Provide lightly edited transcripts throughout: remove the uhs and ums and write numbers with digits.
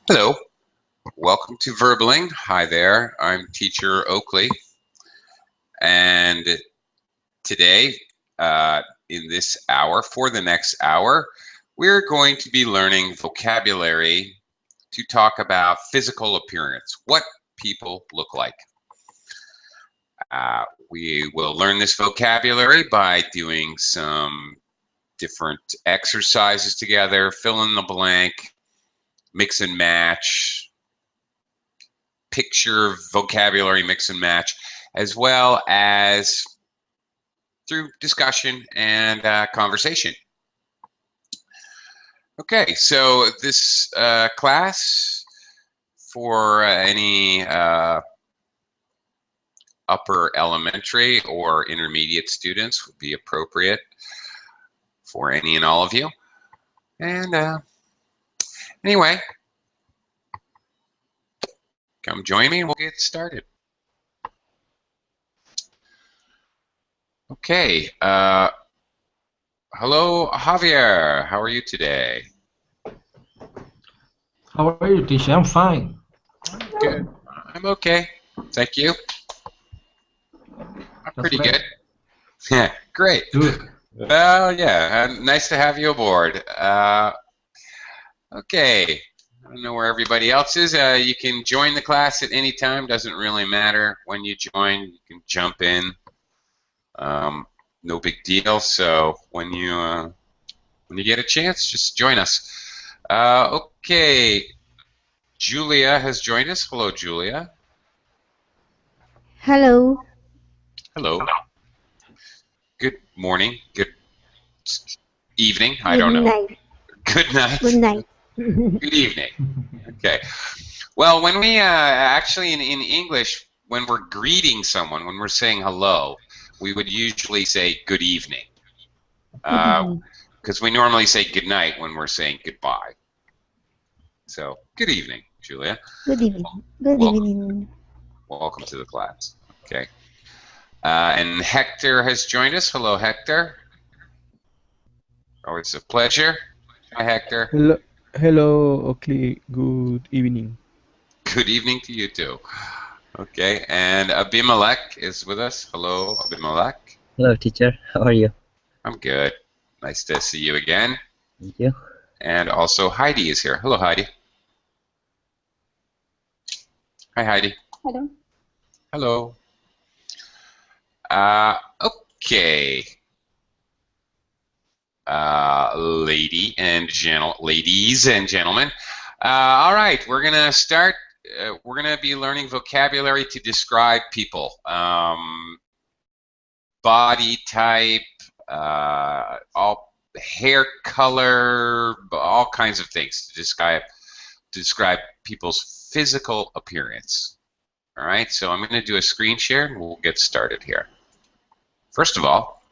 Hello, welcome to Verbaling. Hi there, I'm teacher Oakley, and today, in this hour, for the next hour, we're going to be learning vocabulary to talk about physical appearance, what people look like. We will learn this vocabulary by doing some different exercises together, fill in the blank, mix and match, picture vocabulary mix and match, as well as through discussion and conversation. Okay, so this class for any upper elementary or intermediate students would be appropriate for any and all of you. And anyway, come join me and we'll get started. Okay, hello Javier, how are you today? How are you, teacher? I'm fine. Good, I'm okay, thank you. I'm pretty good. Yeah, great. Good. Well, yeah, nice to have you aboard. Okay, I don't know where everybody else is. You can join the class at any time. Doesn't really matter when you join. You can jump in. No big deal. So when you get a chance, just join us. Okay, Julia has joined us. Hello, Julia. Hello. Hello. Good morning. Good evening. I don't know. Night. Good night. Good night. Good evening. Okay. Well, when we actually in English, when we're greeting someone, when we're saying hello, we would usually say good evening. Because we normally say good night when we're saying goodbye. So, good evening, Julia. Good evening. Good evening. Welcome to the class. Okay. And Hector has joined us. Hello, Hector. Always a pleasure. Hi, Hector. Hello, Oakley. Good evening. Good evening to you too. Okay, and Abimelech is with us. Hello, Abimelech. Hello, teacher. How are you? I'm good. Nice to see you again. Thank you. And also Heidi is here. Hello, Heidi. Hi, Heidi. Hello. Hello. Okay. Ladies and gentlemen. All right, we're gonna start. We're gonna be learning vocabulary to describe people, body type, all hair color, all kinds of things to describe people's physical appearance. All right, so I'm gonna do a screen share and we'll get started here. First of all,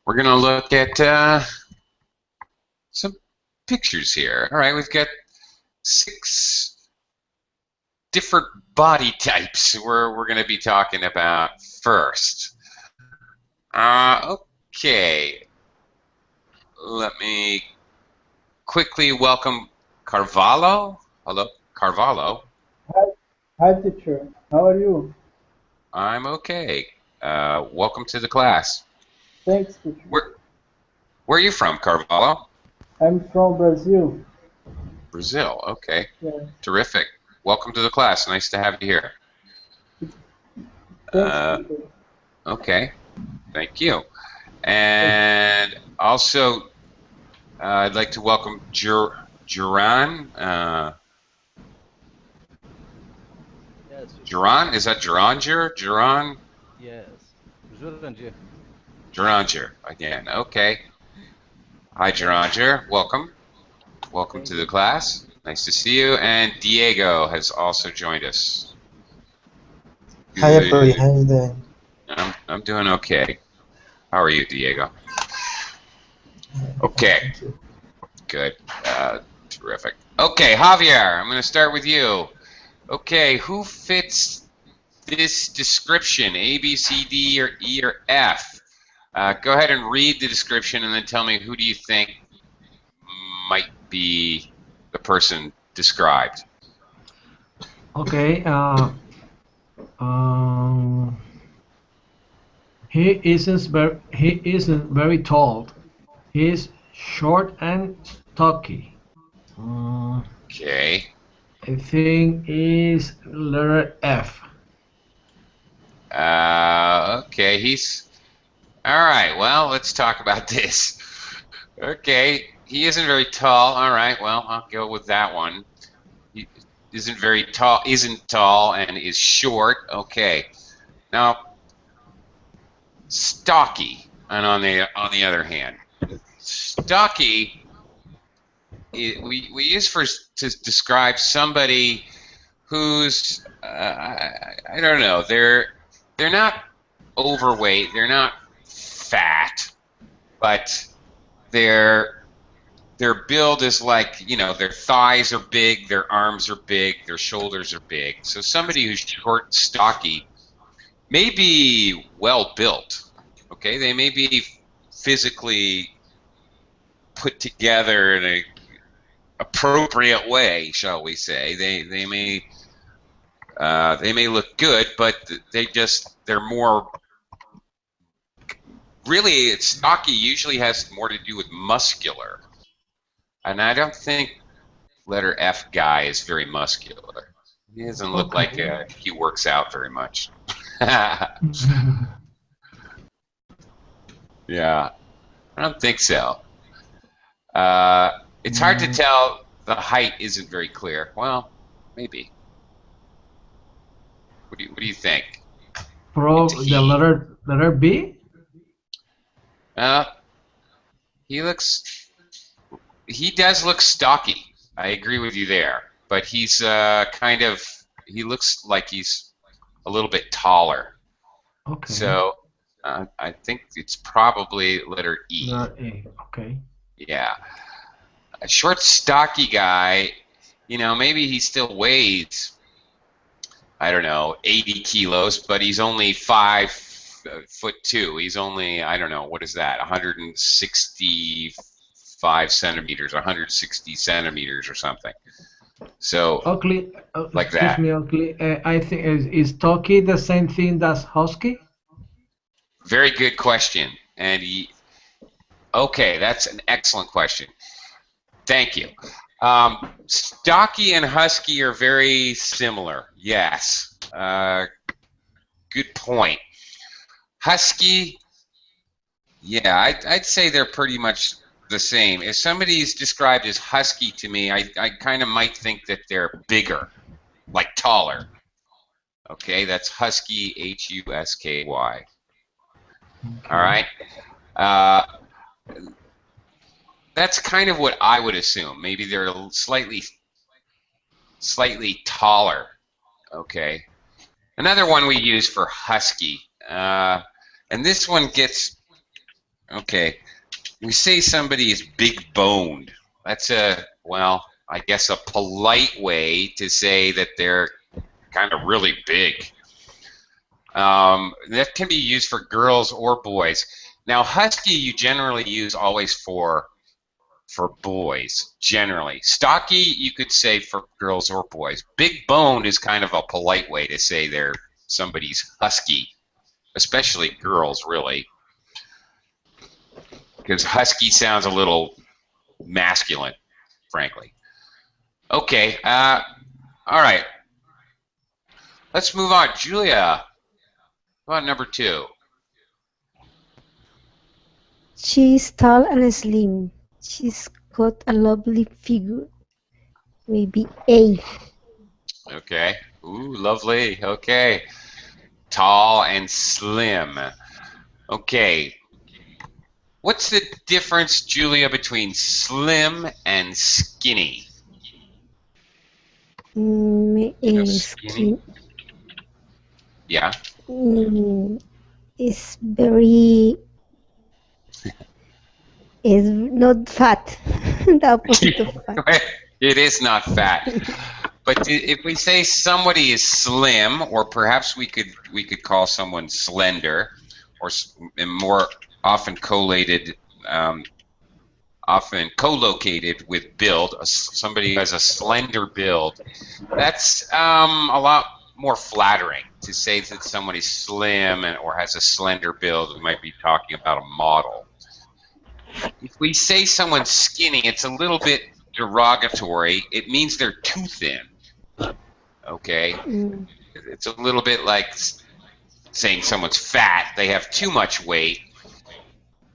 we're going to look at some pictures here. All right, we've got 6 different body types we're going to be talking about first. Okay, let me quickly welcome Carvalho. Hello, Carvalho. Hi, teacher. How are you? I'm okay. Welcome to the class. Thanks, teacher. Where are you from, Carvalho? I'm from Brazil. Brazil, okay. Yeah. Terrific. Welcome to the class. Nice to have you here. Thanks, teacher. Okay, thank you. And also, I'd like to welcome Juran. Yes. Juran, is that Juranger? Juran? Yes. Juranger. Juranger, again, okay. Hi, Juranger. Welcome. Welcome to the class. Nice to see you. And Diego has also joined us. Hi, everybody. How are you doing? I'm doing okay. How are you, Diego? Okay. Good. Terrific. Okay, Javier, I'm going to start with you. Okay, who fits this description, A, B, C, D, or E, or F? Go ahead and read the description and then tell me who do you think might be the person described. Okay. Um, he isn't very tall. He's short and stocky. Uh, Okay. I think is letter F. Okay, he's all right. Well, let's talk about this. Okay, he isn't very tall. All right, well, I'll go with that one. He isn't tall, and is short. Okay. Now, stocky, and on the other hand, stocky we use to describe somebody who's I don't know, they're not overweight, they're not fat, but their build is like, their thighs are big, their arms are big, their shoulders are big. So somebody who's short, stocky, may be well built. Okay, they may be physically put together in a appropriate way, shall we say. They may look good, but they're more really, stocky usually has more to do with muscular, and I don't think letter F guy is very muscular. He doesn't look like Okay. he works out very much. Yeah, I don't think so. It's hard to Mm, tell. The height isn't very clear. Well, maybe. What do you think? It's a the he. letter B. Uh, he looks. He does look stocky. I agree with you there. But he's kind of. He looks like he's a little bit taller. Okay. So I think it's probably letter E. Letter A. Okay. Yeah. A short, stocky guy. Maybe he still weighs, I don't know, 80 kilos, but he's only 5'2". He's only, I don't know, what is that, 165 centimeters, 160 centimeters or something. So, Oakley, like excuse that. me, Oakley. I think is Toki the same thing as husky? Very good question. And okay, that's an excellent question. Thank you. Stocky and husky are very similar. Yes. Good point. Husky, yeah, I'd say they're pretty much the same. If somebody's described as husky to me, I kind of might think that they're bigger, like taller. Okay, that's husky, Husky. All Okay. right. That's kind of what I would assume. Maybe they're slightly taller. Okay. Another one we use for husky, and this one gets okay. We say somebody is big boned. That's I guess a polite way to say that they're kind of really big. That can be used for girls or boys. Now, husky you generally use always for boys, generally. Stocky you could say for girls or boys. Big boned is kind of a polite way to say somebody's husky, especially girls, really, because husky sounds a little masculine, frankly. Okay, all right. Let's move on. Julia, how about number 2? She's tall and slim. She's got a lovely figure. Maybe A. Okay. Ooh, lovely. Okay. Tall and slim. Okay. What's the difference, Julia, between slim and skinny? Skinny? Skin Yeah. is very is not fat. The opposite of fat. It is not fat. But if we say somebody is slim, or perhaps we could call someone slender, or more often collated, often co-located with build, somebody who has a slender build. That's a lot more flattering to say that somebody's slim or has a slender build. We might be talking about a model. If we say someone's skinny, it's a little bit derogatory. It means they're too thin. Okay? Mm. It's a little bit like saying someone's fat. They have too much weight.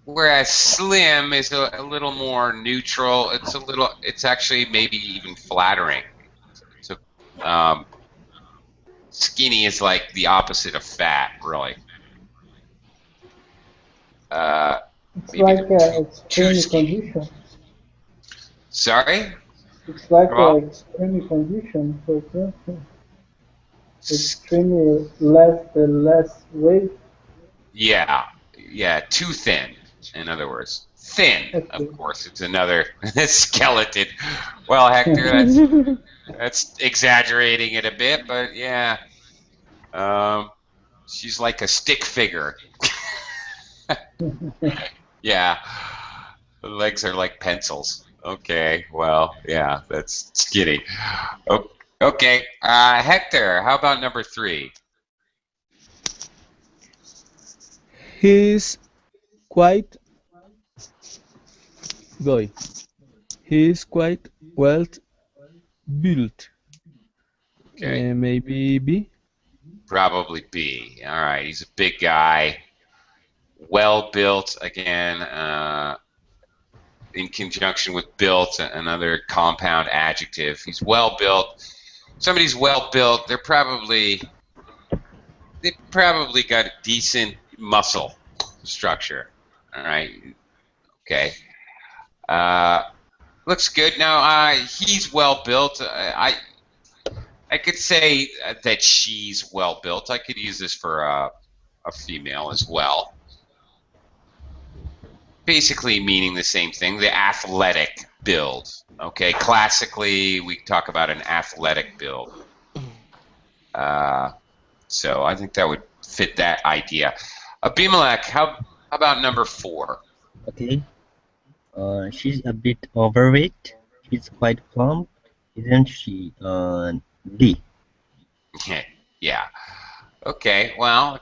Whereas slim is a little more neutral. It's actually maybe even flattering. So skinny is like the opposite of fat, really. It's Maybe like they're a too extreme skinny. condition. Sorry? It's like Well, a extreme condition, for example. Extremely less weight. yeah, too thin. In other words, thin. Of Okay. course, it's another skeleton. Well, Hector, that's exaggerating it a bit, but yeah, she's like a stick figure. Yeah, the legs are like pencils. Okay, well, yeah, that's skinny. Okay, Hector, how about number 3? He's quite boy. He's quite well built. Okay, Maybe B. probably B. All right, he's a big guy, well built. Again, in conjunction with built, another compound adjective. He's well built. Somebody's well built. They probably got a decent muscle structure. All right. Okay. Looks good. Now he's well built. I could say that she's well built. I could use this for a female as well. Basically meaning the same thing. The athletic build. Okay. Classically, we talk about an athletic build. So I think that would fit that idea. Abimelech, how about number 4? Okay. She's a bit overweight. She's quite plump, isn't she? D. Yeah. Okay. Well,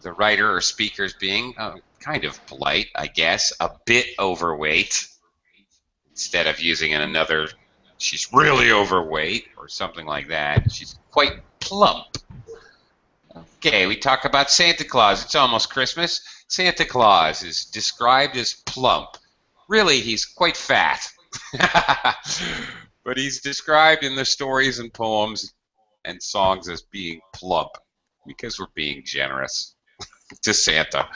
the writer or speaker is being kind of polite, I guess. A bit overweight instead of using another. She's really overweight or something like that. She's quite plump. Okay, we talk about Santa Claus. It's almost Christmas. Santa Claus is described as plump. Really, he's quite fat. But he's described in the stories and poems and songs as being plump because we're being generous to Santa,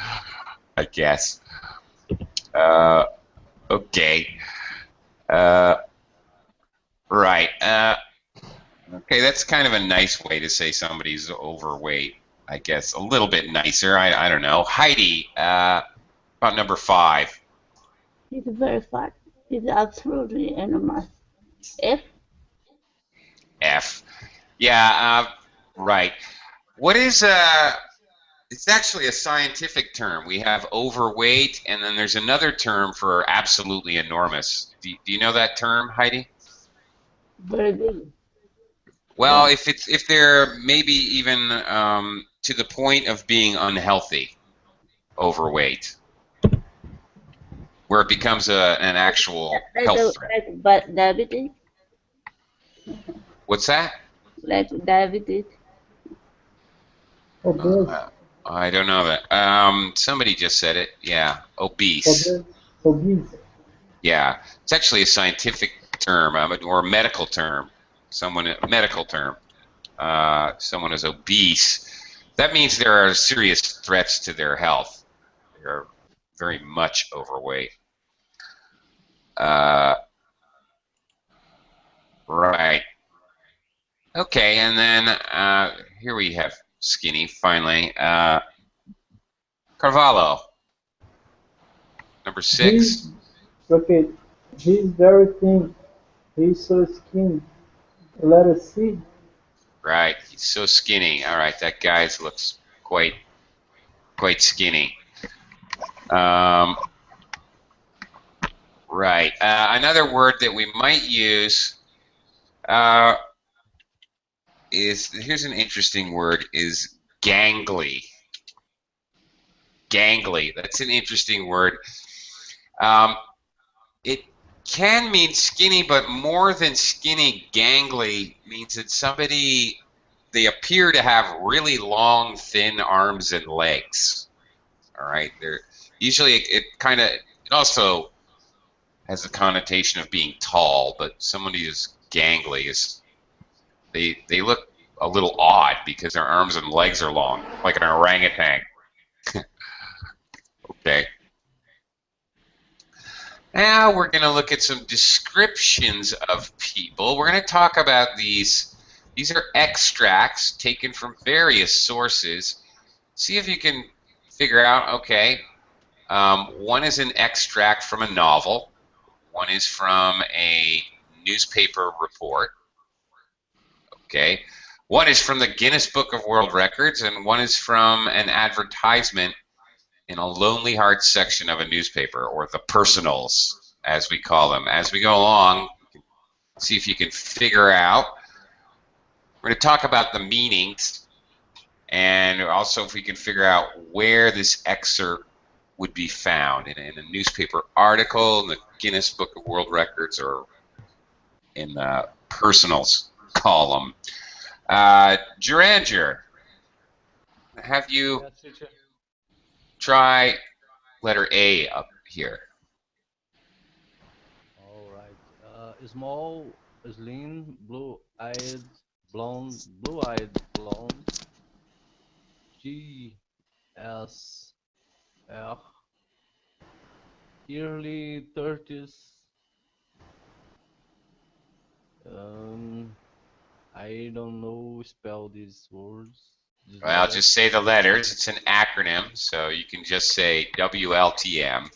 I guess. Okay. Right. Okay, that's kind of a nice way to say somebody's overweight, I guess. A little bit nicer. I don't know. Heidi, about number 5. He's very fat. He's absolutely enormous. F. F. Yeah, right. What is it's actually a scientific term. We have overweight, and then there's another term for absolutely enormous. Do you know that term, Heidi? Very big. Well, if they're maybe even to the point of being unhealthy, overweight, where it becomes an actual health threat. But diabetes. What's that? Like diabetes. Obese. I don't know that. Somebody just said it. Yeah, obese. Obese. Yeah, it's actually a scientific term or a medical term. A medical term. Someone is obese. That means there are serious threats to their health. They're very much overweight. Right. Okay, and then here we have skinny, finally. Carvalho, number 6. Okay, he's very thin. He's so skinny. Let us see. Right, he's so skinny. All right, that guy looks quite skinny. Right. Another word that we might use is, here's an interesting word, is gangly. Gangly. That's an interesting word. It can mean skinny, but more than skinny, gangly means that somebody, they appear to have really long, thin arms and legs. All right. They're usually, it also has the connotation of being tall, but somebody who's gangly is, they look a little odd because their arms and legs are long, like an orangutan. Okay. Now we're going to look at some descriptions of people. We're going to talk about these. These are extracts taken from various sources. See if you can figure out, okay, one is an extract from a novel. One is from a newspaper report. Okay. One is from the Guinness Book of World Records, and one is from an advertisement in a Lonely Hearts section of a newspaper, or the personals, as we call them. As we go along, see if you can figure out. We're going to talk about the meanings, and also if we can figure out where this excerpt would be found in a newspaper article, in the Guinness Book of World Records, or in the personals column. Juranger, have you Yes, teacher. try letter A up here? All right. Small, slim, blue-eyed, blonde, GSR, early 30s. Um, I don't know spell these words, these Well, letters. just say the letters. It's an acronym, so you can just say WLTM.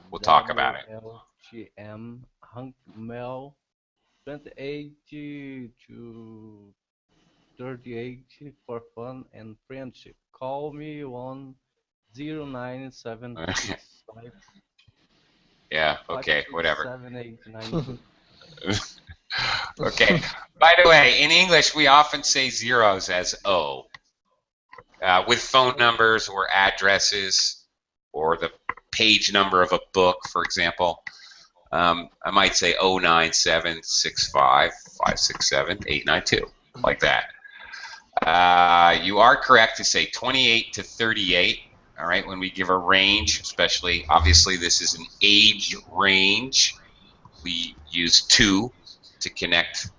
We'll talk about it. WLTM, Hunk Mel, 28 to 38 for fun and friendship. Call me on 0976 Yeah, okay, whatever. 567892. Okay. By the way, in English, we often say zeros as O. With phone numbers or addresses or the page number of a book, for example. I might say 09765567892, like that. You are correct to say 28 to 38, all right, when we give a range, especially, obviously, this is an age range. We use 2 to connect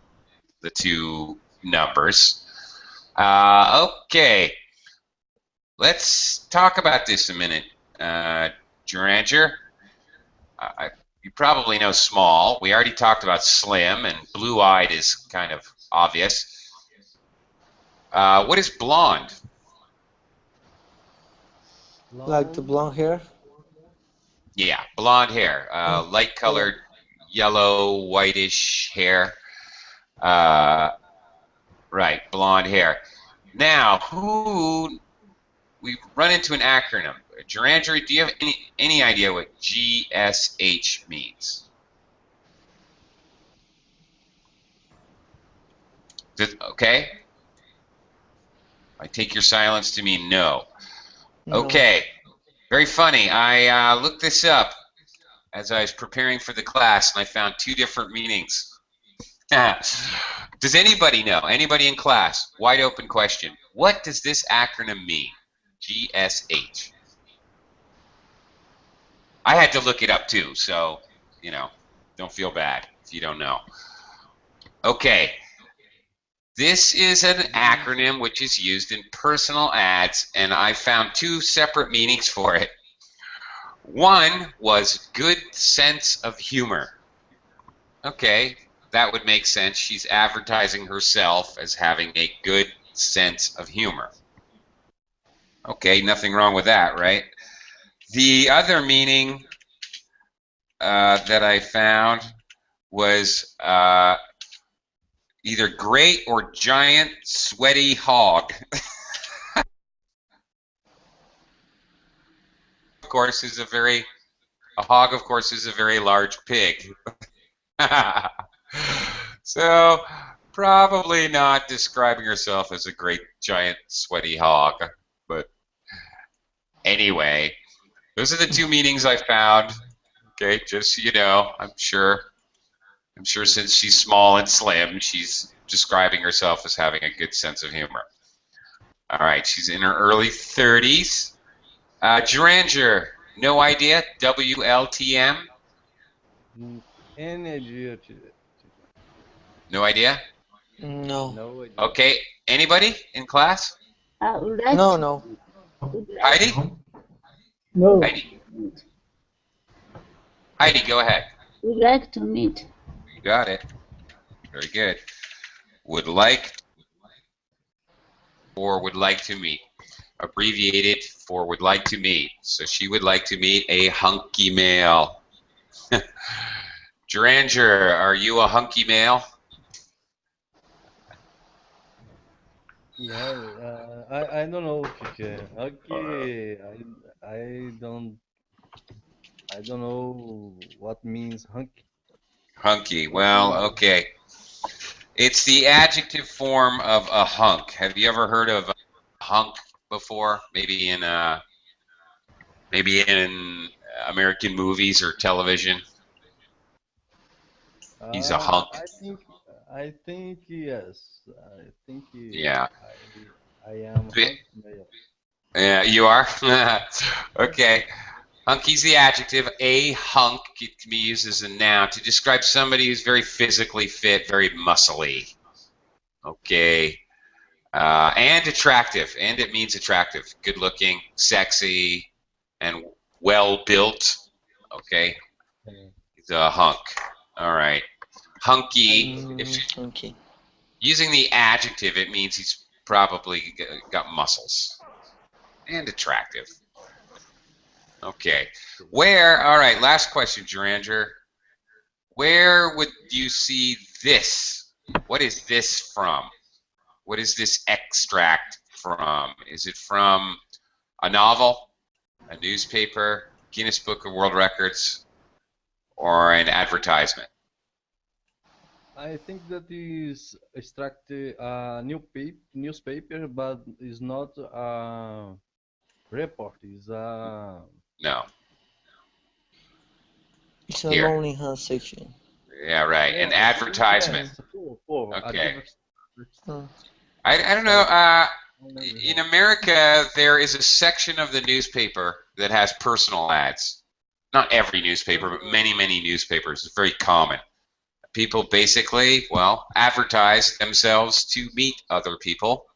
the two numbers. Okay, let's talk about this a minute. Juranger, you probably know small. We already talked about slim, and blue-eyed is kind of obvious. What is blonde? Like the blonde hair? Yeah, blonde hair, light-colored, yellow, whitish hair. Right, blonde hair. Now, we run into an acronym. Juranger, do you have any idea what GSH means? Okay. I take your silence to mean no. No. Okay. Very funny. I looked this up as I was preparing for the class, and I found 2 different meanings. Does anybody know? Anybody in class? Wide open question. What does this acronym mean? GSH. I had to look it up too, so, don't feel bad if you don't know. Okay. This is an acronym which is used in personal ads, and I found 2 separate meanings for it. One was good sense of humor. Okay, that would make sense. She's advertising herself as having a good sense of humor. Okay, nothing wrong with that, right? The other meaning that I found was either great or giant sweaty hog. Of course, is a very A hog, of course, is a very large pig. So, probably not describing herself as a great, giant, sweaty hog. But anyway, those are the two meanings I found. Okay, just so you know, I'm sure since she's small and slim, she's describing herself as having a good sense of humor. All right, she's in her early 30s. Duranger, no idea? WLTM? Any idea? No idea? No. No idea. Okay, anybody in class? Would like No, to, no. would like, Heidi? No. Heidi. Heidi, go ahead. would like to meet. You got it. Very good. Would like or would like to meet. Abbreviated for would like to meet. So she would like to meet a hunky male. Duranger, are you a hunky male? Yeah, I don't know, teacher. Okay, I don't know what means hunky. Hunky. What Well, means okay. It's the adjective form of a hunk. Have you ever heard of a hunk before? Maybe in American movies or television. He's a hunk. I think yes. I think Yeah. I am hunky male. Yeah, you are? Okay. Hunky's the adjective. A hunk it can be used as a noun to describe somebody who's very physically fit, very muscly. Okay. And attractive. And it means attractive. Good looking, sexy, and well built. Okay. He's a hunk. All right. Hunky. Okay. Using the adjective, it means he's probably got muscles. And attractive. Okay. Where, all right, last question, Duranger. Where would you see this? What is this from? What is this extract from? Is it from a novel, a newspaper, Guinness Book of World Records, or an advertisement? I think that is extracted newspaper, but it's not a report. It's a No. It's a Here. lonely heart section. Yeah, right. An advertisement. Okay. I don't know. In America, there is a section of the newspaper that has personal ads. Not every newspaper, but many, many newspapers. It's very common. People basically, well, advertise themselves to meet other people.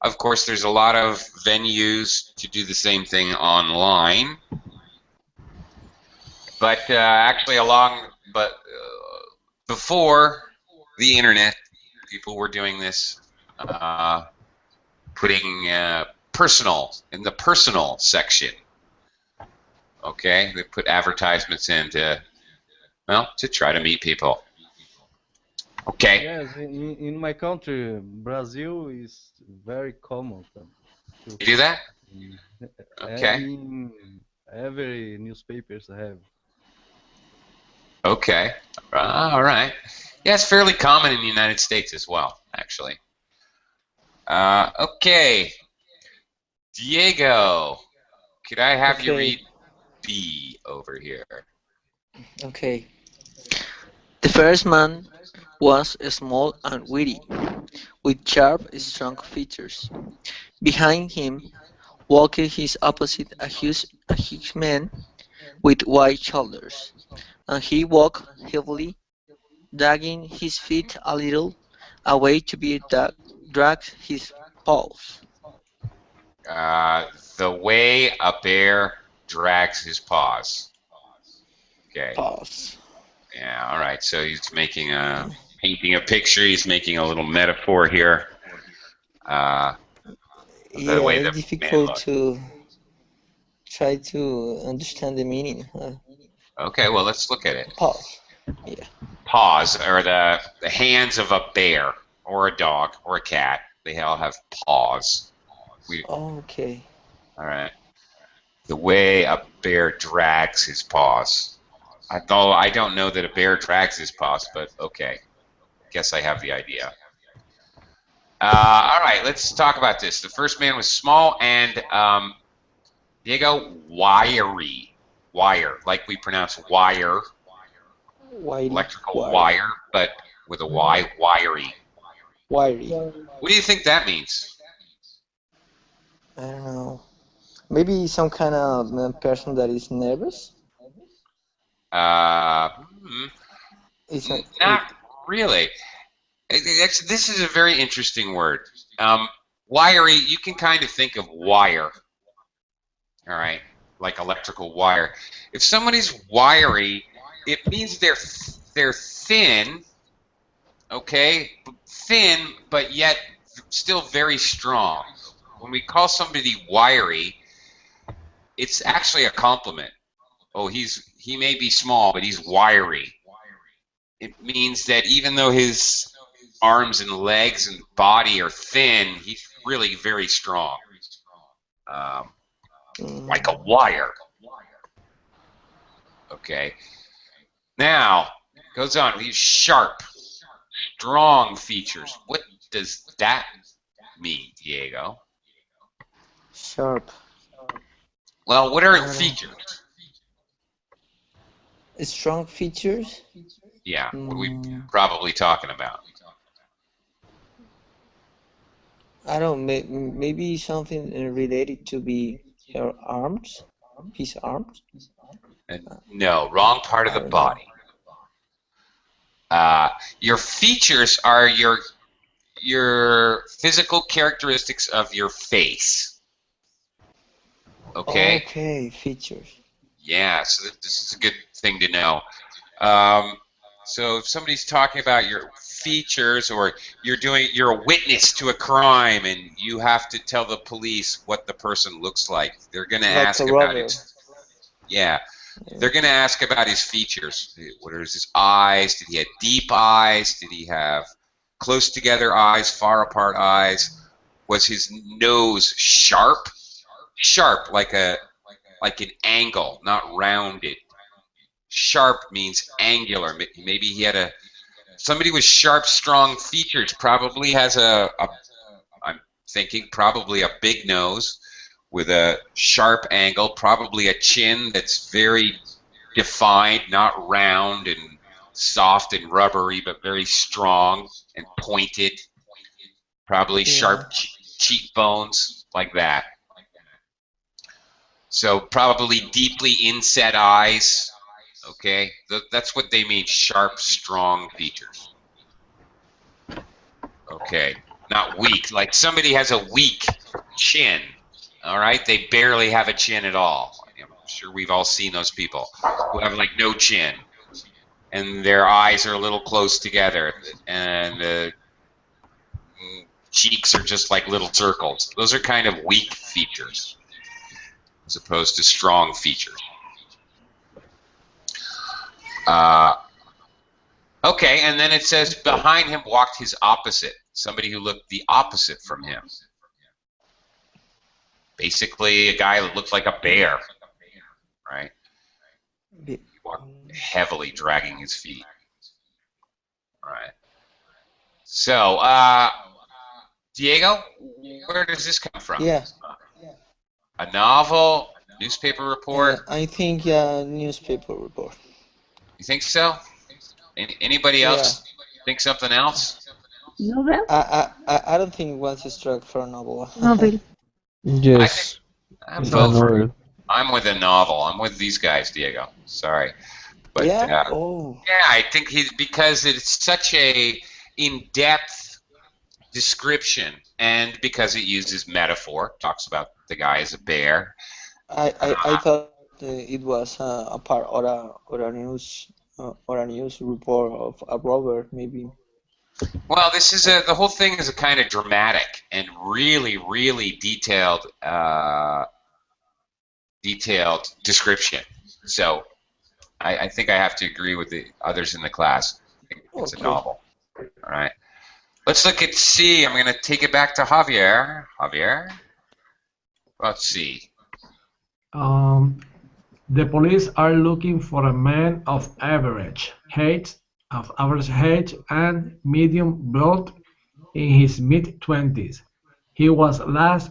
Of course, there's a lot of venues to do the same thing online. But actually, before the internet, people were doing this, putting personal in the personal section. Okay, they put advertisements in to try to meet people. Okay. Yes, in my country, Brazil is very common. You do that? Okay. Every newspapers have. Okay. All right. Yeah, it's fairly common in the United States as well, actually. Okay. Diego, could I have you read B over here? Okay. The first man was small and witty, with sharp, strong features. Behind him walked his opposite, a huge man with wide shoulders, and he walked heavily, dragging his feet a little away to be dragged his paws. The way a bear drags his paws. Okay. Paws. Yeah, all right. So he's painting a picture. He's making a little metaphor here. Yeah, it's difficult to try to understand the meaning. Okay, well, let's look at it. Paws. Yeah. Paws are the hands of a bear or a dog or a cat. They all have paws. Okay. All right. The way a bear drags his paws. Although I don't know that a bear drags his paws, but okay. Guess I have the idea. All right, let's talk about this. The first man was small and, Diego, wiry. Wire, like we pronounce wire, Wiry. electrical Wiry. wire, but with a Y, wiry. Wiry. What do you think that means? I don't know. Maybe some kind of person that is nervous. Uh, It's a, Not really. This is a very interesting word. Wiry, you can kind of think of wire, all right, like electrical wire. If somebody's wiry, it means they're thin, okay, thin, but yet still very strong. When we call somebody wiry, it's actually a compliment. Oh, he may be small, but he's wiry. It means that even though his arms and legs and body are thin, he's really very strong, like a wire. Okay. Now, goes on. These sharp, strong features. What does that mean, Diego? sharp. Well, what are features? Strong features. Yeah, what are we probably talking about? I don't. Maybe something related to be her arms, his arms. No, wrong part of the body. Your features are your physical characteristics of your face. Okay? Okay, features. Yeah, so this is a good thing to know. So if somebody's talking about your features, or you're a witness to a crime and you have to tell the police what the person looks like, they're going to ask about his. Yeah. They're going to ask about his features. What are his eyes? Did he have deep eyes? Did he have close together eyes, far apart eyes? Was his nose sharp? Sharp, like an angle, not rounded. Sharp means angular. Maybe he had somebody with sharp, strong features probably has I'm thinking probably a big nose with a sharp angle, probably a chin that's very defined, not round and soft and rubbery, but very strong and pointed. Probably sharp cheekbones, like that. So probably deeply inset eyes. Okay, that's what they mean, sharp, strong features. Okay, not weak. Like somebody has a weak chin. All right, they barely have a chin at all. I'm sure we've all seen those people who have like no chin, and their eyes are a little close together, and the cheeks are just like little circles. Those are kind of weak features, as opposed to strong features. Okay, and then it says behind him walked his opposite, somebody who looked the opposite from him. Basically, a guy that looked like a bear, right? He walked heavily, dragging his feet. All right. So, Diego, where does this come from? Yeah. A novel, newspaper report? I think newspaper report. You think so? Anybody else think something else? Novel? I don't think it was struck for a novel. Novel. Yes. I'm It's a both. novel. I'm with a novel. I'm with these guys, Diego. Sorry, but Yeah. yeah, I think because it's such a in-depth description, and because it uses metaphor, talks about the guy as a bear. I thought it was a part or a news report of a robber, maybe. Well, this is the whole thing is a kind of dramatic and really, really detailed description. So I think I have to agree with the others in the class. I think it's a novel. All right. Let's look at C. I'm going to take it back to Javier. Javier. Let's see. Um, the police are looking for a man of average height and medium build in his mid-twenties. He was last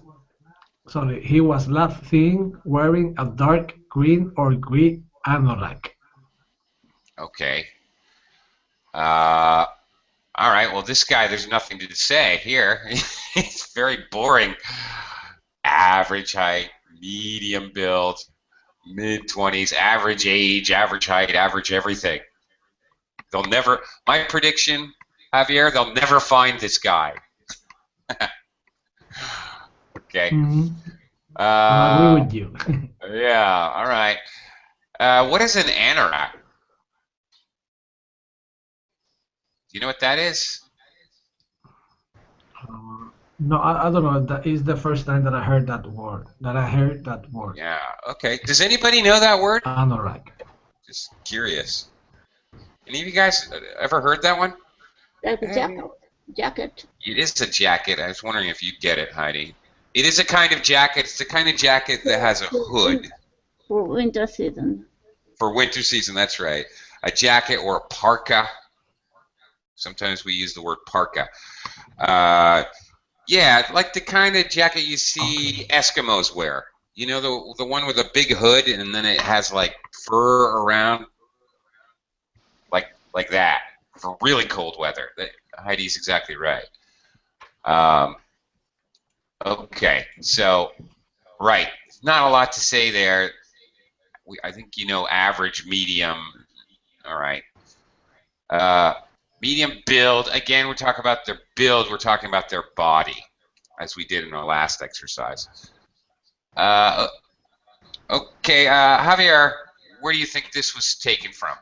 seen wearing a dark green or gray anorak. Okay. Uh, all right. Well, this guy, there's nothing to say here. It's very boring. Average height, medium build, mid-20s, average age, average height, average everything. They'll never, my prediction, Javier, they'll never find this guy. Okay. I agree with you. Yeah, all right. What is an anorak? Do you know what that is? No, I don't know. That is the first time that I heard that word. Yeah, okay. Does anybody know that word? Anorak. Just curious. Any of you guys ever heard that one? Like a jacket. Jacket. It is a jacket. I was wondering if you get it, Heidi. It is a kind of jacket. It's the kind of jacket that has a hood. For winter season. For winter season, that's right. A jacket or a parka. Sometimes we use the word parka. Yeah, like the kind of jacket you see Eskimos wear. You know, the one with a big hood and then it has like fur around, like that for really cold weather. Heidi's exactly right. Okay, so right, not a lot to say there. I think you know average, medium. All right. Medium build. Again, we're talking about their build. We're talking about their body, as we did in our last exercise. Okay, Javier, where do you think this was taken from?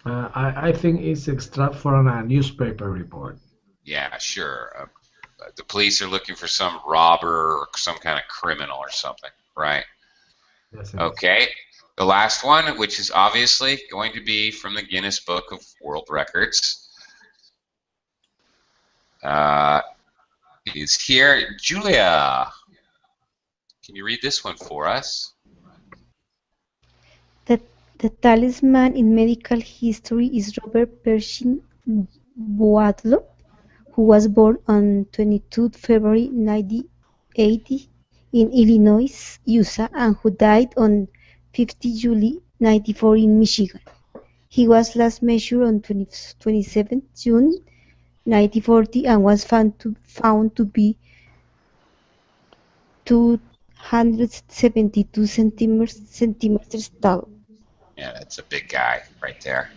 I think it's extract from a newspaper report. Yeah, sure. The police are looking for some robber or some kind of criminal or something, right? Yes, Okay. The last one, which is obviously going to be from the Guinness Book of World Records, is here. Julia, can you read this one for us? The talisman in medical history is Robert Pershing Boudreaux, who was born on 22 February 1980 in Illinois, USA, and who died on 50 July 94 in Michigan. He was last measured on 27 June 1940 and was found to be 272 centimeters tall. Yeah, that's a big guy right there.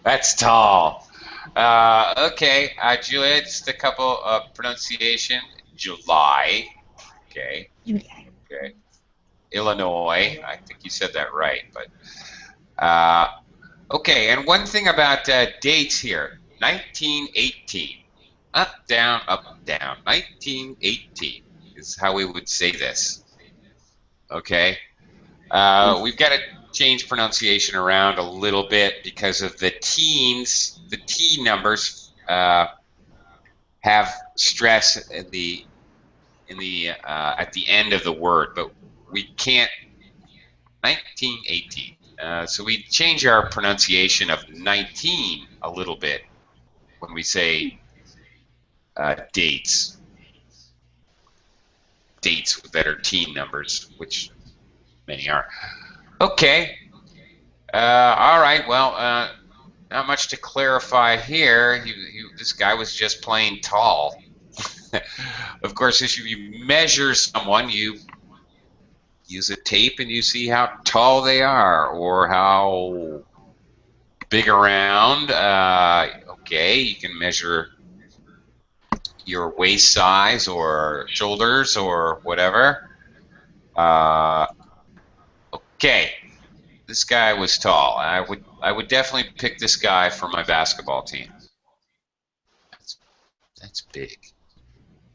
That's tall. Okay, Julia, just a couple of pronunciation. July. Okay. July. Okay. Illinois. I think you said that right, but okay. And one thing about dates here: 1918. Up, down, up, down. 1918 is how we would say this. Okay. We've got to change pronunciation around a little bit because of the teens. The T numbers have stress at the end of the word, but we can't. 1918. So we change our pronunciation of 19 a little bit when we say dates that are teen numbers, which many are. Okay. All right. Well, not much to clarify here. This guy was just plain tall. Of course, if you measure someone, you use a tape and you see how tall they are or how big around. Okay, you can measure your waist size or shoulders or whatever. Okay, this guy was tall. I would definitely pick this guy for my basketball team. That's big.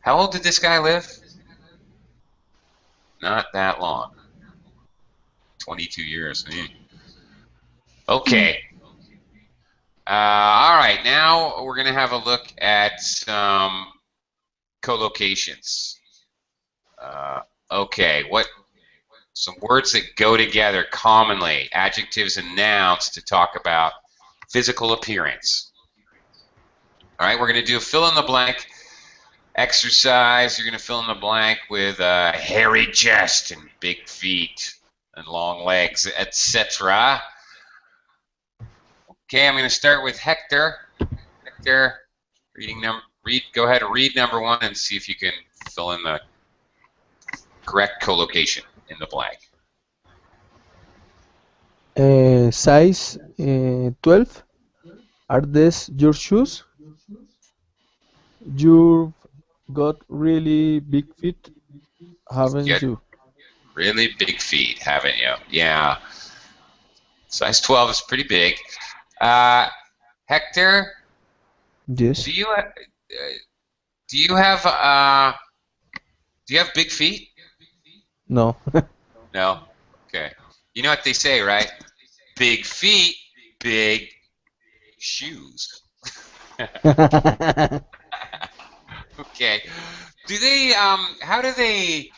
How old did this guy live? Not that long. 22 years. Okay. All right, now we're going to have a look at some collocations. Okay, what some words that go together commonly, adjectives and nouns to talk about physical appearance. All right, we're going to do a fill in the blank exercise. You're going to fill in the blank with a hairy chest and big feet and long legs, etc. Okay, I'm going to start with Hector. Hector, go ahead and read number 1 and see if you can fill in the correct collocation in the blank. Size 12. Are these your shoes? You've got really big feet, haven't Get you? really big feet, haven't you? Yeah. Size 12 is pretty big. Hector, Yes. do you have big feet? No. No. Okay. You know what they say, right? Big feet, big shoes. Okay. Do they how do they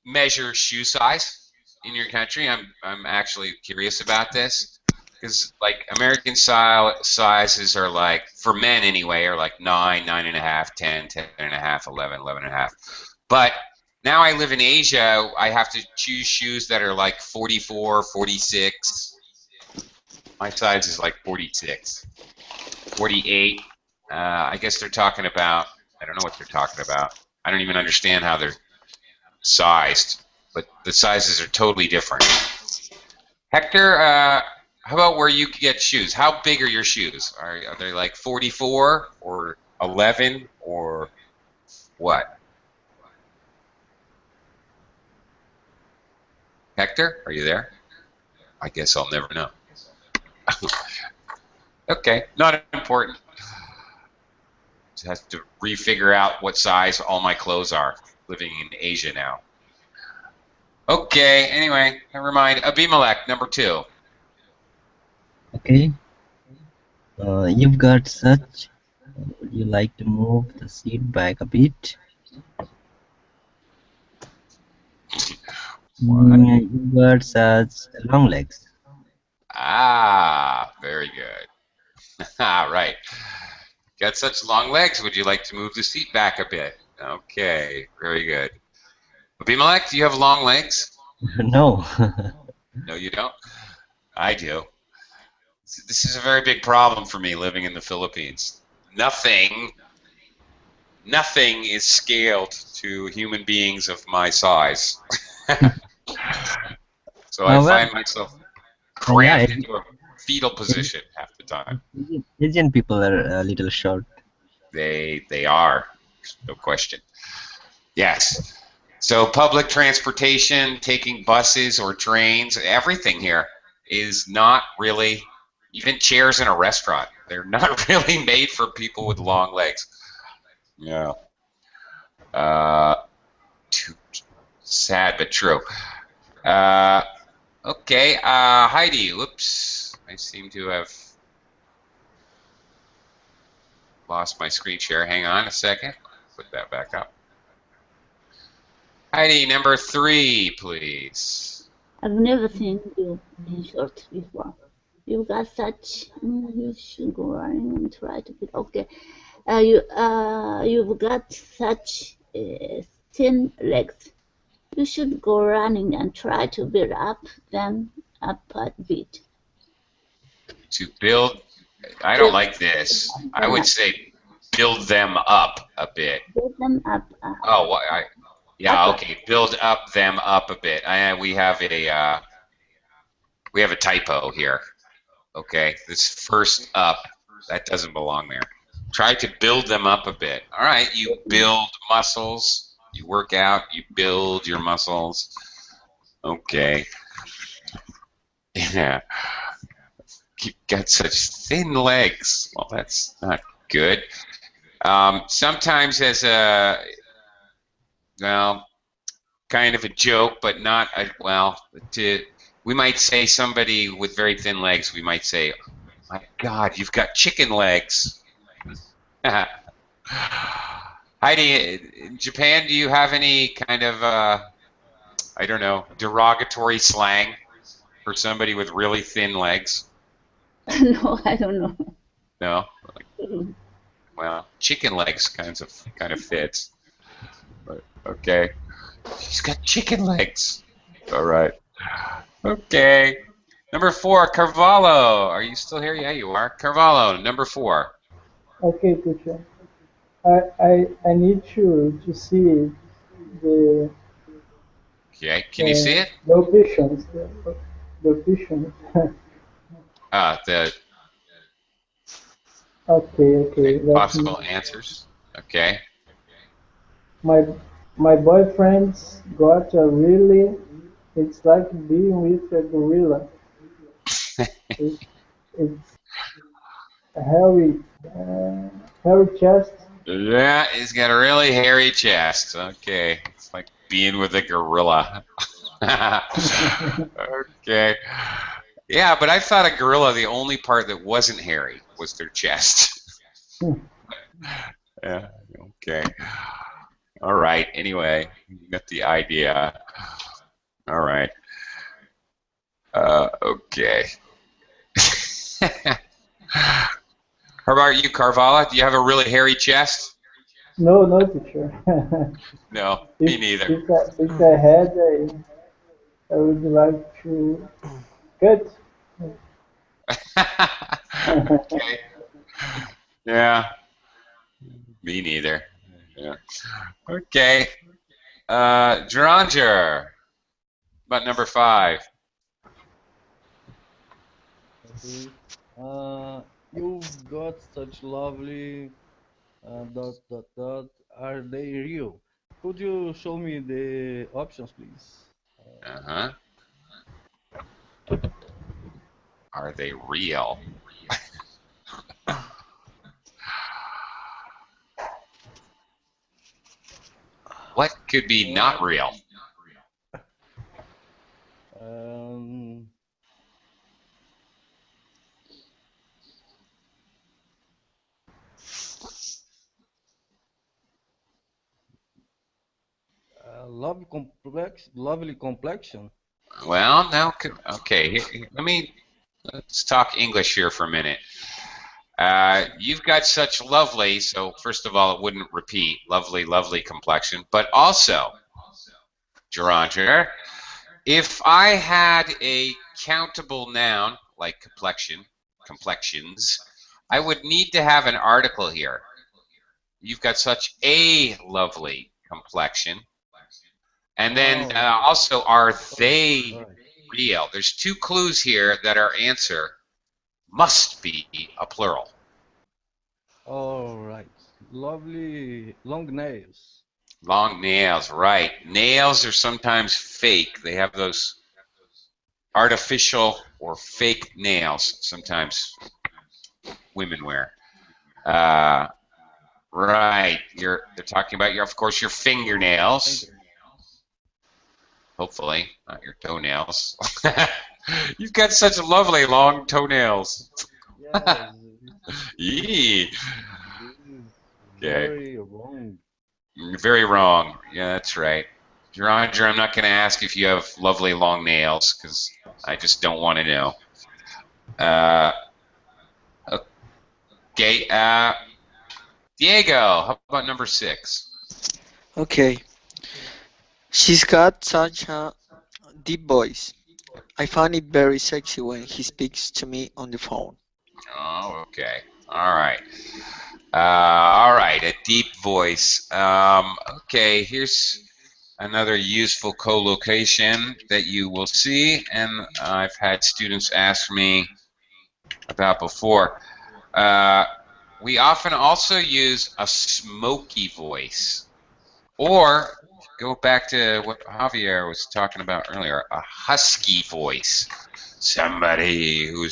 measure shoe size in your country? I'm actually curious about this because like American style sizes are like for men anyway are like 9, 9.5, 10, 10.5, 11, 11.5. But now I live in Asia, I have to choose shoes that are like 44, 46. My size is like 46, 48. I guess they're talking about, I don't know what they're talking about. I don't even understand how they're sized, but the sizes are totally different. Hector, how about where you get shoes? How big are your shoes? Are they like 44 or 11 or what? Hector, are you there? I guess I'll never know. Okay, not important. Just have to refigure out what size all my clothes are living in Asia now. Okay, anyway, never mind. Abimelech, number 2. Okay. You've got such. Would you like to move the seat back a bit? What? You've got such long legs. Ah, very good. Ah, right. Got such long legs. Would you like to move the seat back a bit? Okay, very good. Abimelech, do you have long legs? No. No, you don't? I do. This is a very big problem for me living in the Philippines. Nothing is scaled to human beings of my size. So I Well, find myself yeah, cramped into a fetal position half the time. Asian people are a little short. They are, no question. Yes. So public transportation, taking buses or trains, everything here is not really, even chairs in a restaurant, they're not really made for people with long legs. Yeah. Too sad but true. Okay, Heidi, whoops. I seem to have lost my screen share. Hang on a second. Put that back up. Heidi, number 3, please. I've never seen you in shorts before. You've got such. You should go running and try to be okay. You've got such thin legs. You should go running and try to build them up a bit. To build, I don't like this. I would say build them up a bit. Build them up. Oh, well, yeah, okay. Build up them up a bit. We have a typo here. Okay, this first up, that doesn't belong there. Try to build them up a bit. All right, you build muscles. You work out. You build your muscles. Okay. Yeah. You've got such thin legs. Well, that's not good. Sometimes as a, well, kind of a joke, but not a, well, we might say somebody with very thin legs, we might say, my God, you've got chicken legs. Heidi, in Japan, do you have any kind of I don't know, derogatory slang for somebody with really thin legs? No, I don't know. No? Well, chicken legs kind of fits. But, okay. She's got chicken legs. All right. Okay. Number 4, Carvalho. Are you still here? Yeah, you are. Carvalho, number 4. Okay, teacher. I need to see the Okay. Can you see it? the options. The options. The Okay. Let me. possible answers. Okay. My my boyfriend's got a really. It's like being with a gorilla. It, it's a hairy chest. Yeah, he's got a really hairy chest. Okay. It's like being with a gorilla. Okay. Yeah, but I thought a gorilla, the only part that wasn't hairy was their chest. Yeah, okay. All right. Anyway, you got the idea. All right. Okay. How about you, Carvala? Do you have a really hairy chest? No, teacher. No, me neither. If I had, I would like to cut. Okay. Yeah, me neither. Yeah. Okay. Jeranger, about number 5. Okay. You've got such lovely dot dot dot. Are they real? Could you show me the options, please? Uh-huh. Are they real? What could be not real? Um, lovely complexion. Well, now, okay. Let's talk English here for a minute. You've got such lovely, so first of all, it wouldn't repeat, lovely complexion, but also, Geranger, if I had a countable noun like complexions, I would need to have an article here. You've got such a lovely complexion. And then also, are they Right. real? There's 2 clues here that our answer must be a plural. All right. Lovely long nails. Long nails, right. Nails are sometimes fake. They have those artificial or fake nails sometimes women wear. Right. They're talking about of course, your fingernails. Hopefully, not your toenails. You've got such lovely long toenails. Yes, Yee. this is Okay. very wrong. Very wrong. Yeah, that's right. Roger, I'm not going to ask if you have lovely long nails because I just don't want to know. Okay. Diego, how about number 6? Okay. She's got such a deep voice. I find it very sexy when he speaks to me on the phone. Oh, okay. All right. All right. A deep voice. Okay. Here's another useful collocation that you will see, and I've had students ask me about before. We often also use a smoky voice, or go back to what Javier was talking about earlier, a husky voice. Somebody who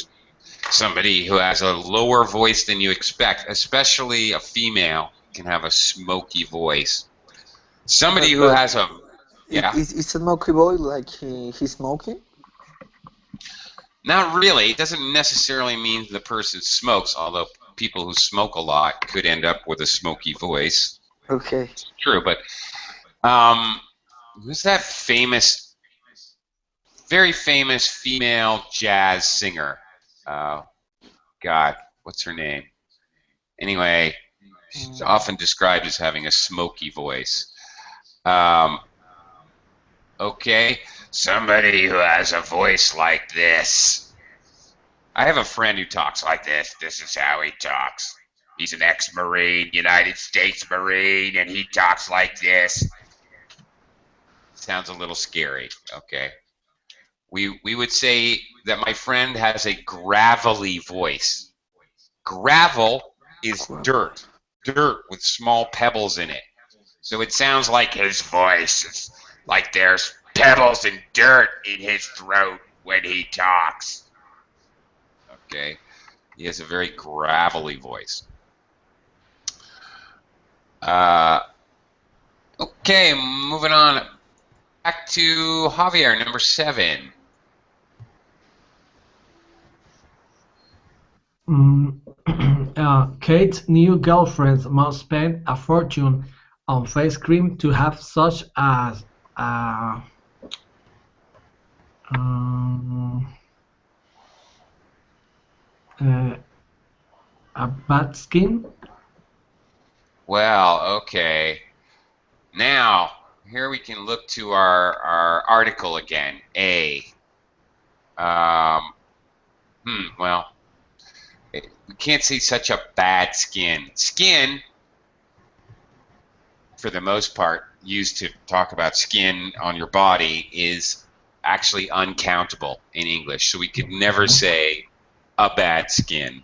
has a lower voice than you expect, especially a female, can have a smoky voice. Somebody who But has a it's a smoky boy like he's smoking? Not really. It doesn't necessarily mean the person smokes, although people who smoke a lot could end up with a smoky voice. Okay. True, but um, Who's that famous, very famous female jazz singer? God, what's her name? Anyway, she's often described as having a smoky voice. Okay, somebody who has a voice like this. I have a friend who talks like this. This is how he talks. He's an ex-Marine, United States Marine, and he talks like this. Sounds a little scary, okay? We would say that my friend has a gravelly voice. Gravel is dirt with small pebbles in it. So it sounds like his voice is like there's pebbles and dirt in his throat when he talks. Okay, he has a very gravelly voice. Okay, moving on. Back to Javier, number 7. Kate's new girlfriend must spend a fortune on face cream to have such as um, a bad skin. Well, okay. Now, here we can look to our article again. A. Well, we can't say such a bad skin. Skin, for the most part, used to talk about skin on your body is actually uncountable in English. So we could never say a bad skin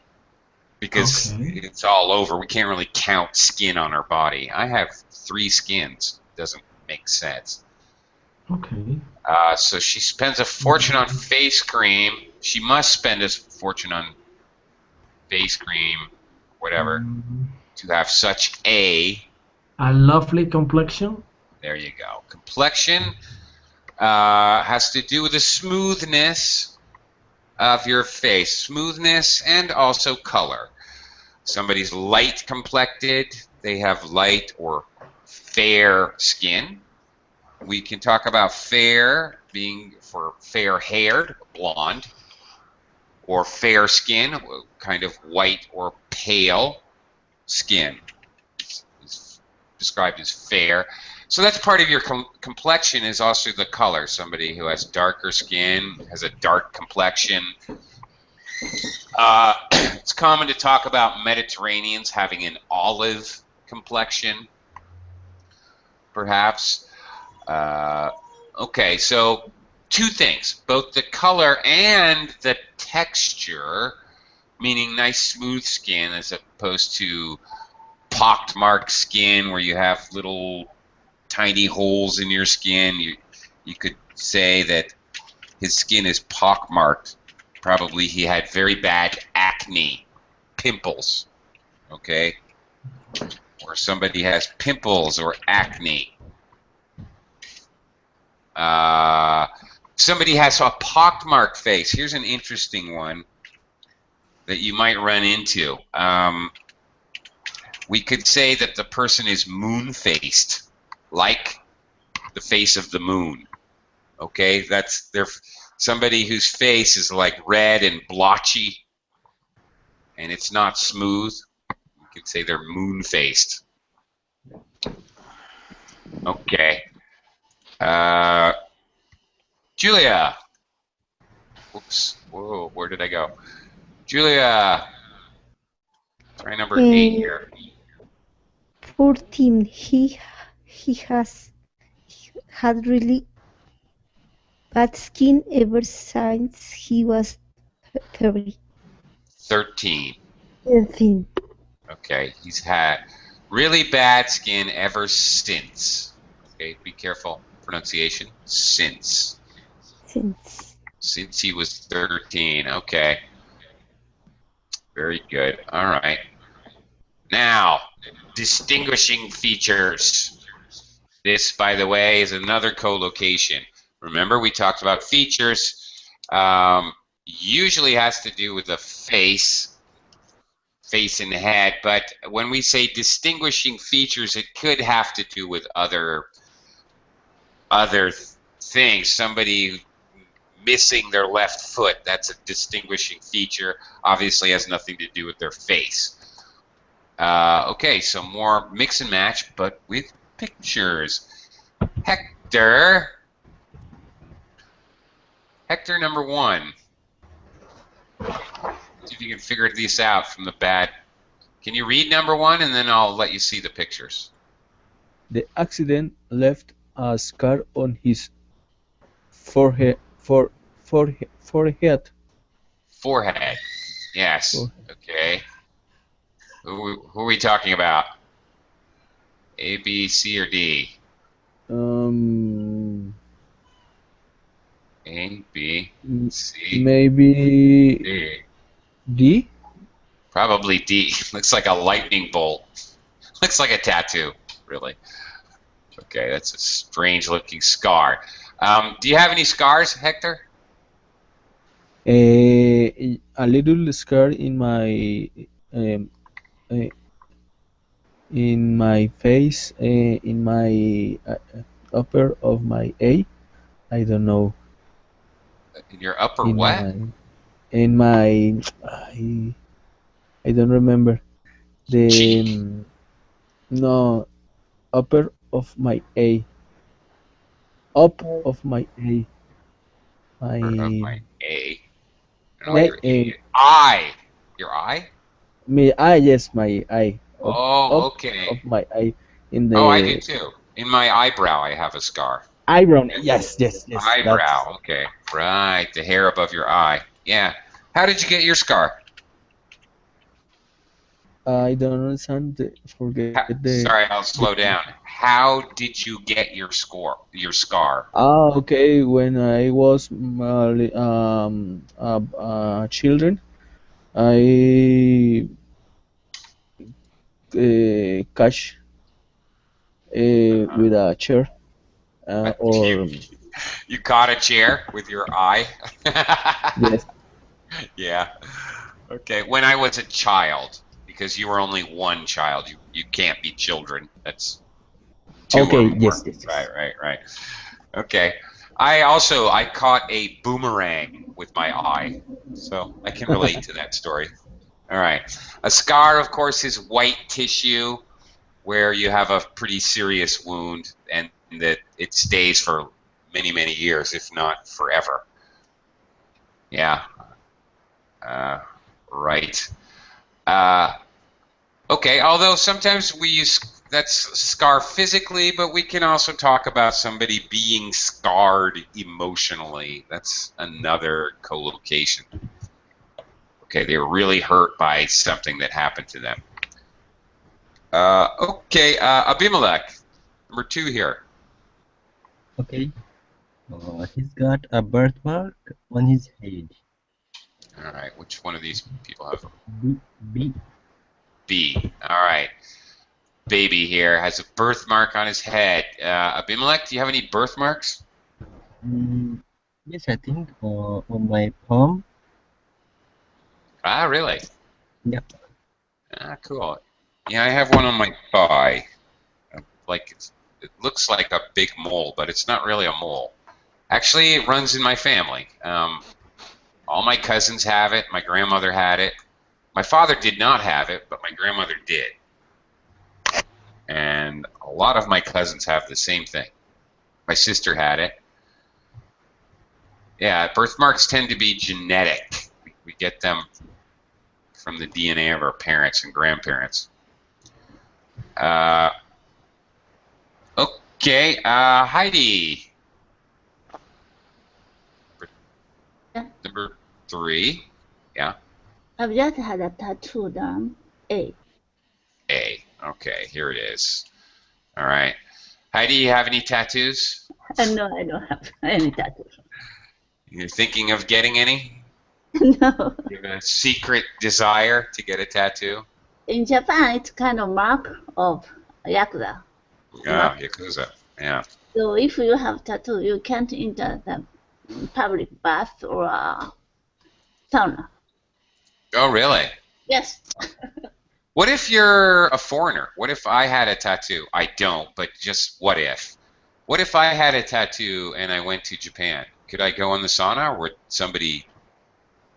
because it's all over. We can't really count skin on our body. I have 3 skins. Doesn't make sense. Okay. So she spends a fortune on face cream. She must spend a fortune on face cream, whatever, to have such a lovely complexion. There you go. Complexion has to do with the smoothness of your face. Smoothness and also color. Somebody's light complected. They have light or fair skin. We can talk about fair being for fair-haired, blonde, or fair skin, kind of white or pale skin. It's described as fair. So that's part of your complexion is also the color. Somebody who has darker skin, has a dark complexion. It's common to talk about Mediterraneans having an olive complexion, perhaps. Okay, so 2 things. Both the color and the texture, meaning nice smooth skin as opposed to pockmarked skin where you have little tiny holes in your skin. You could say that his skin is pockmarked. Probably he had very bad acne, pimples, okay? Or somebody has pimples or acne. Somebody has a pockmarked face. Here's an interesting one that you might run into. We could say that the person is moon-faced, like the face of the moon. Okay, that's somebody whose face is like red and blotchy, and it's not smooth. You could say they're moon-faced. Okay. Julia. Whoops. Whoa, where did I go? Julia. Try number 8 here. 14. He has had really bad skin ever since he was 30. 13. 13. Okay, he's had really bad skin ever since. Okay, be careful. Pronunciation. Since. Since he was 13. Okay. Very good. All right. Now, distinguishing features. This, by the way, is another collocation. Remember, we talked about features. Usually has to do with the face and the head, but when we say distinguishing features, it could have to do with other other things. Somebody missing their left foot, that's a distinguishing feature. Obviously has nothing to do with their face. Okay, so more mix and match, but with pictures. Hector. Hector number 1. See if you can figure this out from the bad. Can you read number 1, and then I'll let you see the pictures. The accident left a scar on his forehead. Forehead. Yes. Okay. Who are we talking about? A, B, C, or D? A, B, C, Maybe D. D. Probably D. Looks like a lightning bolt. Looks like a tattoo, really. Okay, that's a strange-looking scar. Do you have any scars, Hector? A little scar in my face, in my upper of my A. I don't know. In your upper In what? my I don't remember the Cheek? no, upper of my A. Up of my A. Upper of My my A. I don't know why you're A. eye. Your eye? Me eye, yes, my eye. Oh, Up okay. of my eye in Oh, I do the too. In my eyebrow, I have a scar. eyebrow. Yes. That's Eyebrow. Okay. Right. The hair above your eye. Yeah. How did you get your scar? I don't understand. Forget the Sorry, I'll slow down. How did you get your scar? Okay. When I was children, I catch with a chair You, or you caught a chair with your eye? yes. Yeah. Okay. When I was a child, because you were only one child, you can't be children. That's two or Okay. more. Yes. Right. Okay. I caught a boomerang with my eye, so I can relate to that story. All right. A scar, of course, is white tissue where you have a pretty serious wound and that it stays for many, many years, if not forever. Yeah. Right. Okay, although sometimes we use that's scar physically, but we can also talk about somebody being scarred emotionally. That's another collocation. Okay, they were really hurt by something that happened to them. Okay, Abimelech, number 2 here. Okay. He's got a birthmark on his head. All right, which one of these people have B. B? All right, baby here has a birthmark on his head. Abimelech, do you have any birthmarks? Yes, I think on my palm. Ah, really? Yep. Ah, cool. Yeah, I have one on my thigh. Like it looks like a big mole, but it's not really a mole. Actually, it runs in my family. All my cousins have it. My grandmother had it. My father did not have it, but my grandmother did. And a lot of my cousins have the same thing. My sister had it. Yeah, birthmarks tend to be genetic. We get them from the DNA of our parents and grandparents. Okay, Heidi. Number 3. Yeah. I've just had a tattoo done. A. A. Okay, here it is. All right. Heidi, you have any tattoos? No, I don't have any tattoos. You're thinking of getting any? No. You have a secret desire to get a tattoo? In Japan, it's kind of mark of Yakuza. Oh, Yakuza. Yeah. So if you have tattoo, you can't enter the public bath or sauna. Oh, really? Yes. What if you're a foreigner? What if I had a tattoo? I don't, but just what if? What if I had a tattoo and I went to Japan? Could I go in the sauna, or would somebody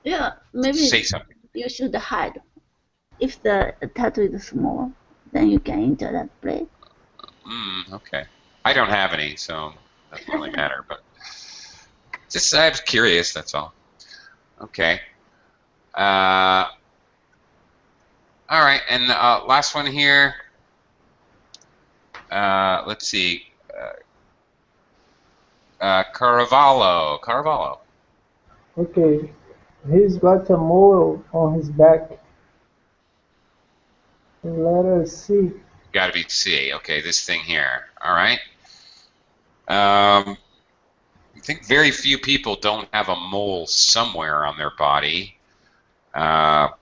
Yeah, say maybe something? you should hide. If the tattoo is small, then you can enter that place. Okay. I don't have any, so it doesn't really matter. But just I was curious. That's all. Okay. All right, and last one here. Let's see. Carvalho. Carvalho. Okay, he's got a mole on his back. Let us see. Got to be C. Okay, this thing here. All right. I think very few people don't have a mole somewhere on their body. At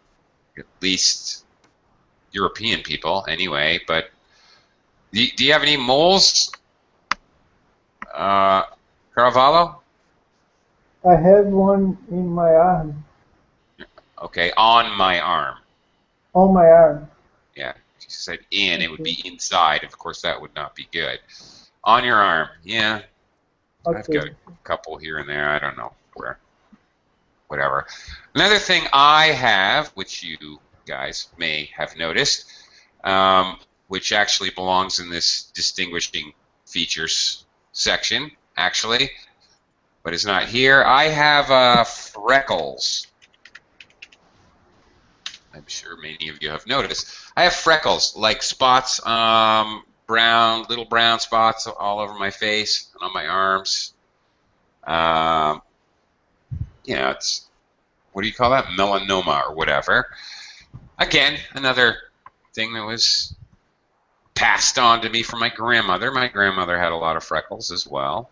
least European people, anyway. But do you have any moles, Carvalho? I have one in my arm. Okay, on my arm. On my arm. Yeah, she said in. Okay. It would be inside. Of course, that would not be good. On your arm. Yeah. Okay. I've got a couple here and there. I don't know where. Whatever. Another thing I have, which you guys may have noticed, which actually belongs in this distinguishing features section, actually, but it's not here. I have freckles. I'm sure many of you have noticed. I have freckles, like spots, little brown spots all over my face and on my arms. It's, what do you call that? Melanoma or whatever. Again, another thing that was passed on to me from my grandmother. My grandmother had a lot of freckles as well.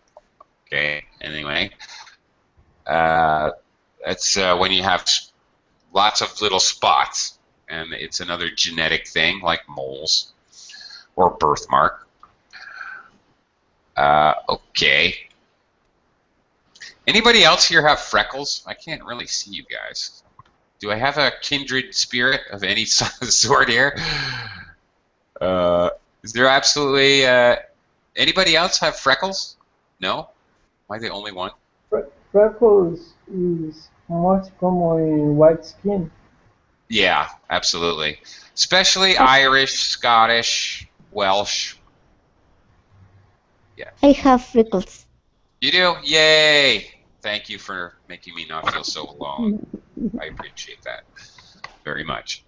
Okay, anyway. That's when you have lots of little spots, and it's another genetic thing like moles or birthmark. Okay. Anybody else here have freckles? I can't really see you guys. Do I have a kindred spirit of any sort here? Is there absolutely anybody else have freckles? No? Am I the only one? Freckles is much common in white skin. Yeah, absolutely. Especially Irish, Scottish, Welsh. Yeah. I have freckles. You do? Yay! Thank you for making me not feel so alone. I appreciate that very much.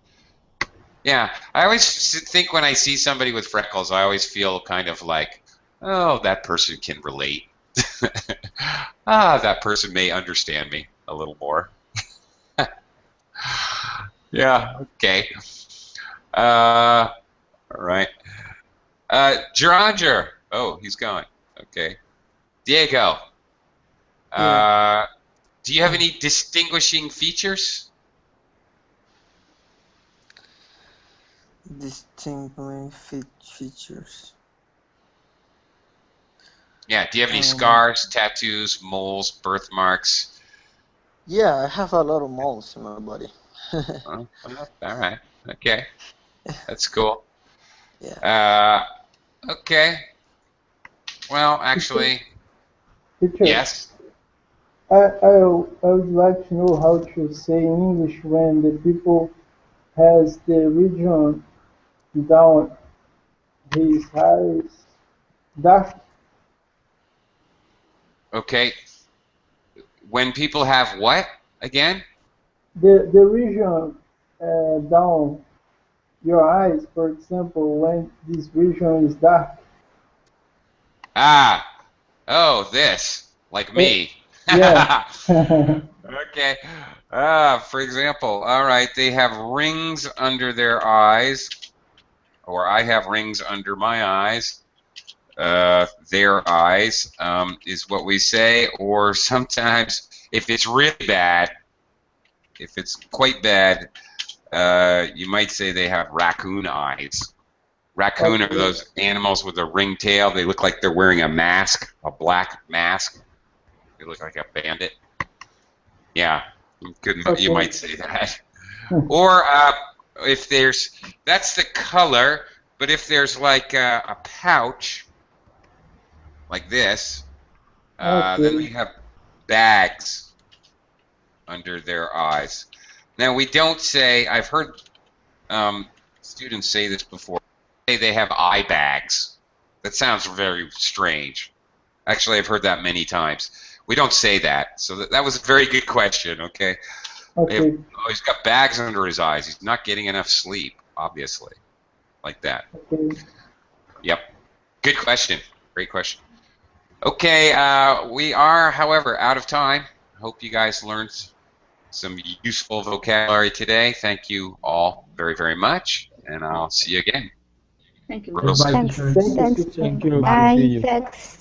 Yeah, I always think when I see somebody with freckles, I always feel kind of like, oh, that person can relate. That person may understand me a little more. Yeah, okay. All right. Jeranger. Oh, he's gone. Okay. Diego. Do you have any distinguishing features? Distinguishing features. Yeah, do you have any scars, tattoos, moles, birthmarks? Yeah, I have a lot of moles in my body. Oh, all right. Okay. That's cool. Yeah. Okay. Well, actually, Teacher, yes. I would like to know how to say in English when the people has the region down his eyes dark. Okay. When people have what again? The region down your eyes, for example, when this region is dark. Oh, this, like me. Yeah. Okay. For example, all right, they have rings under their eyes, or I have rings under my eyes. Their eyes is what we say, or sometimes if it's really bad, if it's quite bad, you might say they have raccoon eyes. Raccoon are those animals with a ring tail. They look like they're wearing a mask, a black mask. They look like a bandit. Yeah, you might say that. Or if there's, that's the color, but if there's like a pouch, like this. Then Okay. they have bags under their eyes. Now we don't say. I've heard students say this before. They have eye bags. That sounds very strange. Actually, I've heard that many times. We don't say that. So that was a very good question. Okay. Okay. Oh, he's got bags under his eyes. He's not getting enough sleep, obviously, like that. Okay. Yep. Good question. Great question. Okay, we are, however, out of time. Hope you guys learned some useful vocabulary today. Thank you all very, very much, and I'll see you again Thank you real very soon. Goodbye, much. Thanks. teacher. Thank you, Thanks. teacher. Thank you. Bye. See Bye. you. Thanks.